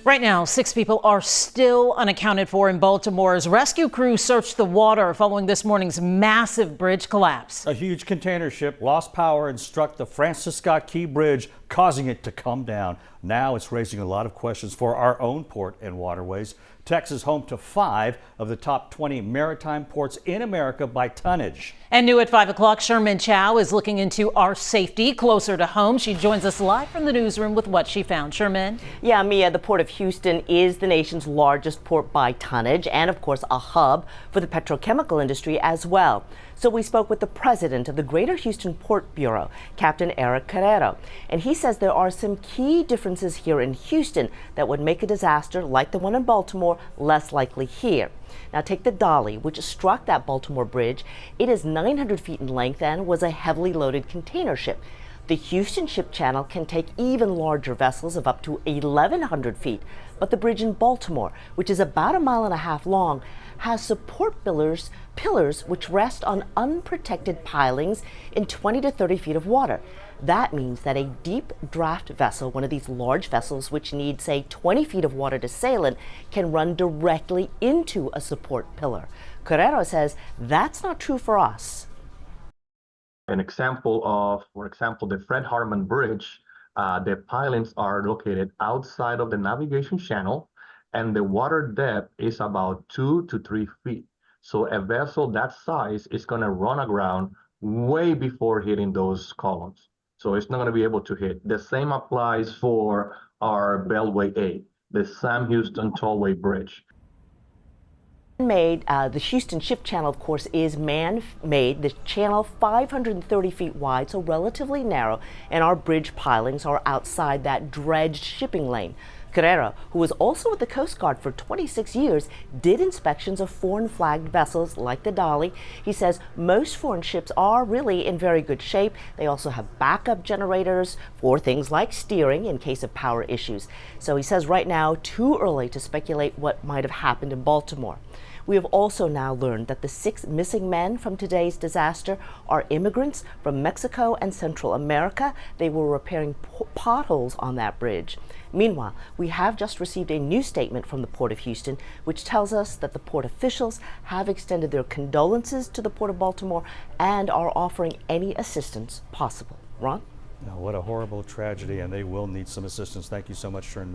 Right now, 6 people are still unaccounted for in Baltimore as rescue crews search the water following this morning's massive bridge collapse. A huge container ship lost power and struck the Francis Scott Key Bridge, causing it to come down. Now it's raising a lot of questions for our own port and waterways. Texas home to 5 of the top 20 maritime ports in America by tonnage. And new at 5 o'clock, Sherman Chow is looking into our safety closer to home. She joins us live from the newsroom with what she found. Sherman? Yeah, Mia, the Port of Houston is the nation's largest port by tonnage and, of course, a hub for the petrochemical industry as well. So we spoke with the president of the Greater Houston Port Bureau, Captain Eric Carrero, and he says there are some key differences here in Houston that would make a disaster like the one in Baltimore less likely here. Now take the Dolly, which struck that Baltimore bridge. It is 900 feet in length and was a heavily loaded container ship. The Houston Ship Channel can take even larger vessels of up to 1,100 feet, but the bridge in Baltimore, which is about 1.5 miles long, has support pillars which rest on unprotected pilings in 20 to 30 feet of water. That means that a deep draft vessel, one of these large vessels which need, say, 20 feet of water to sail in, can run directly into a support pillar. Carrero says that's not true for us. An example of, for example, the Fred Harmon Bridge, the pilings are located outside of the navigation channel, and the water depth is about 2 to 3 feet. So a vessel that size is going to run aground way before hitting those columns. So it's not going to be able to hit. The same applies for our Beltway 8, the Sam Houston Tollway Bridge. The Houston Ship Channel, of course, is man-made. The channel 530 feet wide, so relatively narrow, and our bridge pilings are outside that dredged shipping lane. Carrero, who was also with the Coast Guard for 26 years, did inspections of foreign-flagged vessels like the Dolly. He says most foreign ships are really in very good shape. They also have backup generators for things like steering in case of power issues. So he says right now, too early to speculate what might have happened in Baltimore. We have also now learned that the 6 missing men from today's disaster are immigrants from Mexico and Central America. They were repairing potholes on that bridge. Meanwhile, we have just received a new statement from the Port of Houston, which tells us that the port officials have extended their condolences to the Port of Baltimore and are offering any assistance possible. Ron? What a horrible tragedy, and they will need some assistance. Thank you so much, Sherman.